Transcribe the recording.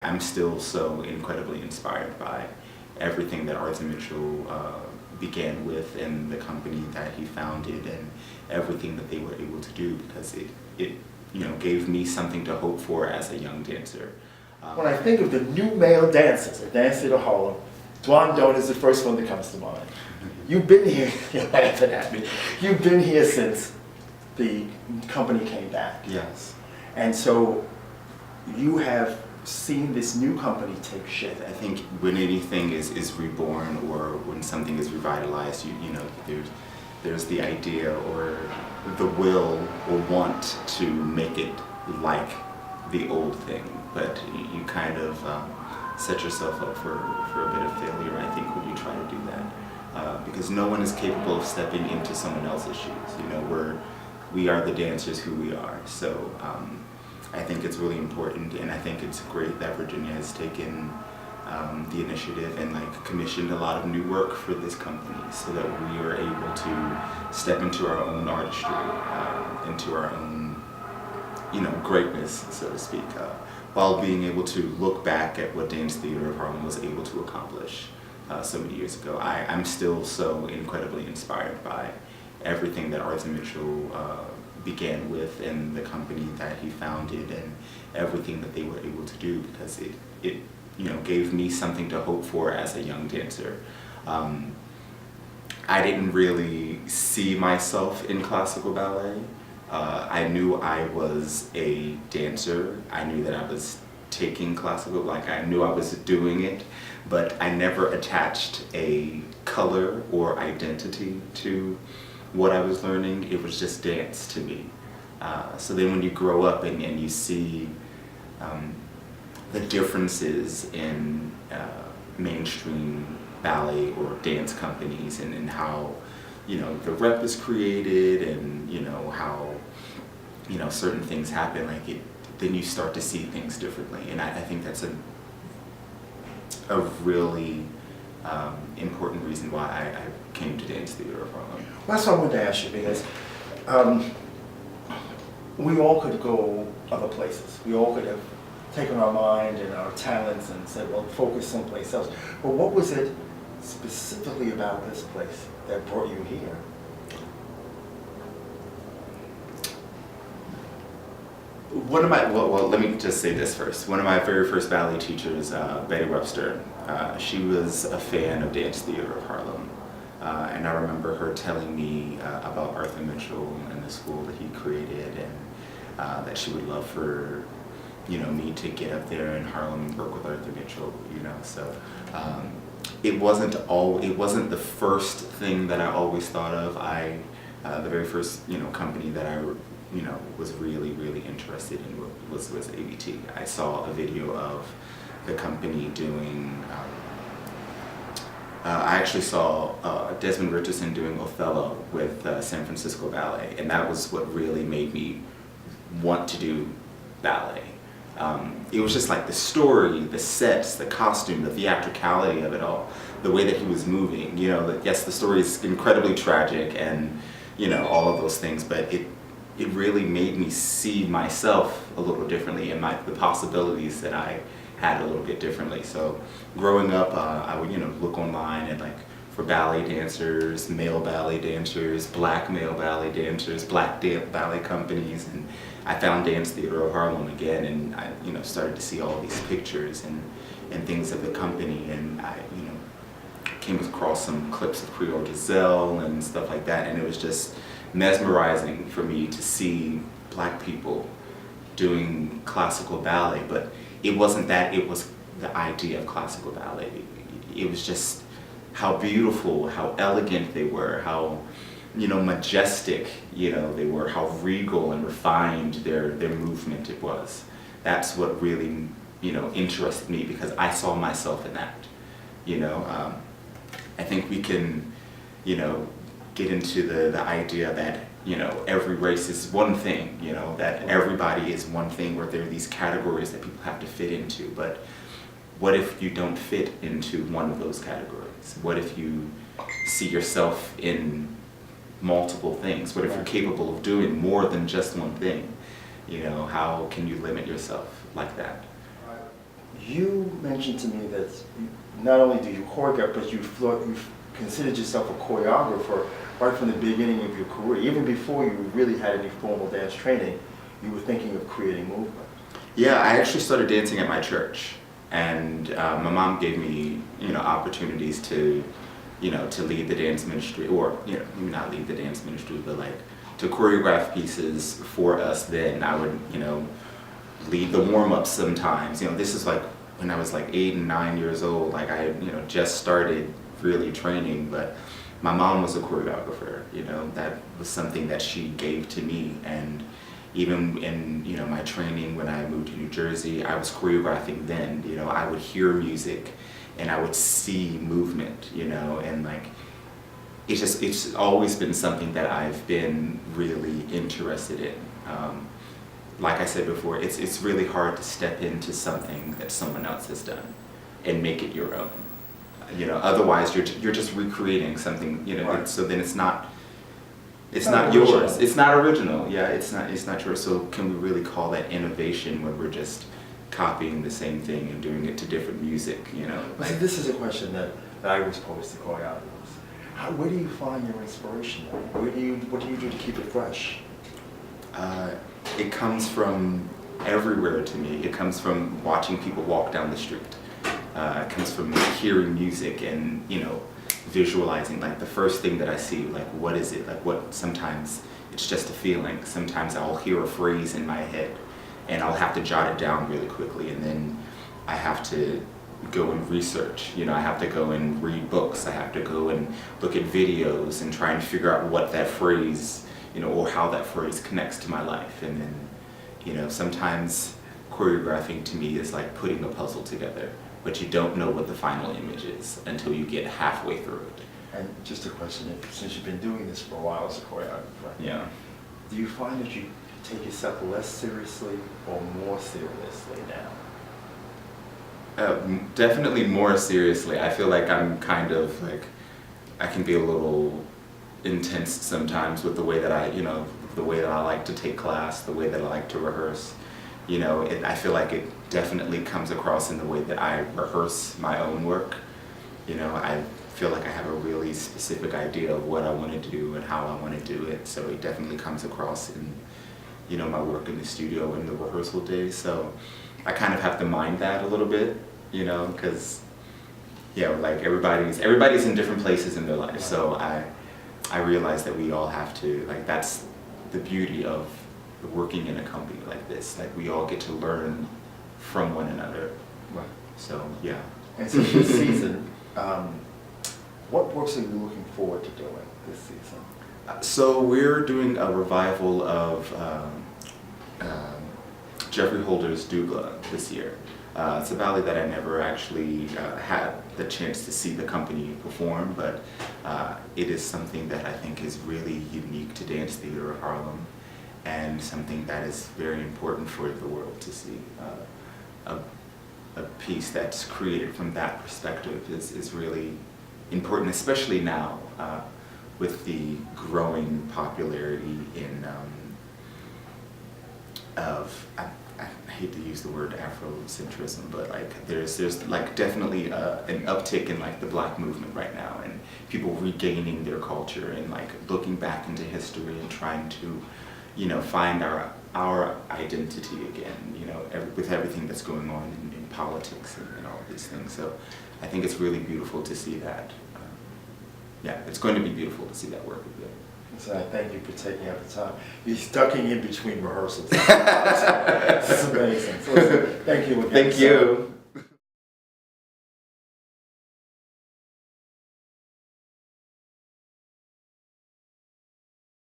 I'm still so incredibly inspired by everything that Arthur Mitchell began with and the company that he founded and everything that they were able to do, because it gave me something to hope for as a young dancer. When I think of the new male dancers at Dance Theater Harlem, Doane is the first one that comes to mind. You've been here, you're laughing at me, you've been here since the company came back. Yes. And so you have seen this new company take shape. I think when anything is reborn, or when something is revitalized, there's the idea or the will or want to make it like the old thing, but you kind of set yourself up for a bit of failure, I think, when you try to do that, because no one is capable of stepping into someone else's shoes. We are the dancers who we are. So I think it's really important, and I think it's great that Virginia has taken the initiative and commissioned a lot of new work for this company, so that we are able to step into our own artistry, into our own greatness, so to speak, while being able to look back at what Dance Theater of Harlem was able to accomplish so many years ago. I'm still so incredibly inspired by everything that Arthur Mitchell began with and the company that he founded and everything that they were able to do, because it gave me something to hope for as a young dancer. I didn't really see myself in classical ballet. I knew I was a dancer. I knew that I was taking classical, I knew I was doing it, but I never attached a color or identity to what I was learning. It was just dance to me. So then when you grow up and you see the differences in mainstream ballet or dance companies, and how the rep is created, and how certain things happen, then you start to see things differently. And I think that's a really important reason why I came to Dance Theater of Harlem. Well, that's what I wanted to ask you, because we all could go other places. We all could have taken our mind and our talents and said, well, focus someplace else. But what was it specifically about this place that brought you here? Well, let me just say this first. One of my very first ballet teachers, Betty Webster, she was a fan of Dance Theater of Harlem. And I remember her telling me about Arthur Mitchell and the school that he created, and that she would love for me to get up there in Harlem and work with Arthur Mitchell. So it wasn't the first thing that I always thought of. The very first company that I was really interested in was ABT. I saw a video of the company doing. I actually saw Desmond Richardson doing Othello with San Francisco Ballet, and that was what really made me want to do ballet. It was just the story, the sets, the costume, the theatricality of it all, the way that he was moving. Yes, the story is incredibly tragic and all of those things, but it really made me see myself a little differently, and the possibilities that I had a little bit differently. So growing up, I would look online and for ballet dancers, male ballet dancers, black male ballet dancers, black ballet companies, and I found Dance Theater of Harlem again, and I started to see all these pictures and things of the company, and I came across some clips of Creole Giselle and stuff like that, and it was just mesmerizing for me to see black people doing classical ballet. But it wasn't that, it was the idea of classical ballet. It was just how beautiful, how elegant they were, how majestic they were, how regal and refined their movement it was. That's what really interested me, because I saw myself in that. I think we can get into the idea that every race is one thing, that everybody is one thing, where there are these categories that people have to fit into. But what if you don't fit into one of those categories? What if you see yourself in multiple things? What if you're capable of doing more than just one thing? How can you limit yourself like that? You mentioned to me that not only do you choreograph, but you've considered yourself a choreographer right from the beginning of your career. Even before you really had any formal dance training, you were thinking of creating movement. Yeah, I actually started dancing at my church, and my mom gave me, opportunities to, to lead the dance ministry, or not lead the dance ministry, but like to choreograph pieces for us. Then I would, lead the warm-ups sometimes. This is like when I was like 8 and 9 years old. Like I, just started really training, but my mom was a choreographer. That was something that she gave to me, and even in my training when I moved to New Jersey, I was choreographing then. I would hear music and I would see movement, and like it's always been something that I've been really interested in. Like I said before, it's really hard to step into something that someone else has done and make it your own. Otherwise you're just recreating something, Right. so then it's not not yours. original. It's not original. Yeah, it's not yours. So can we really call that innovation when we're just copying the same thing and doing it to different music, Well, see, this is a question that I was posed to choreographers. Where do you find your inspiration? What do you do to keep it fresh? It comes from everywhere to me. It comes from watching people walk down the street. It comes from hearing music and, visualizing. Like the first thing that I see, like what is it? Like sometimes it's just a feeling. Sometimes I'll hear a phrase in my head and I'll have to jot it down really quickly, and then I have to go and research. I have to go and read books. I have to go and look at videos and try and figure out what that phrase, or how that phrase connects to my life. And then, sometimes choreographing to me is like putting a puzzle together, but you don't know what the final image is until you get halfway through it. And just a question, since you've been doing this for a while as a choreographer, Yeah. do you find that you take yourself less seriously or more seriously now? Definitely more seriously. I feel like I'm kind of like, I can be a little intense sometimes with the way that the way that I like to take class, the way that I like to rehearse. I feel like it definitely comes across in the way that I rehearse my own work. I feel like I have a really specific idea of what I want to do and how I want to do it. So it definitely comes across in, my work in the studio and the rehearsal days. So I kind of have to mind that a little bit, because, like everybody's in different places in their life. So I realize that we all have to, like, that's the beauty of working in a company like this. Like, we all get to learn from one another. Right. So, yeah. And so this season, what works are you looking forward to doing this season? So we're doing a revival of Jeffrey Holder's Dougla this year. It's a ballet that I never actually had the chance to see the company perform, but it is something that I think is really unique to Dance Theater of Harlem, and something that is very important for the world to see. A piece that's created from that perspective is really important, especially now with the growing popularity of I hate to use the word Afrocentrism, but like there's like definitely an uptick in like the Black movement right now, and people regaining their culture and like looking back into history and trying to find our identity again, with everything that's going on in politics and all of these things. So I think it's really beautiful to see that. It's going to be beautiful to see that work again. So I thank you for taking out the time. You're ducking in between rehearsals. This is amazing. So thank you again. Thank you.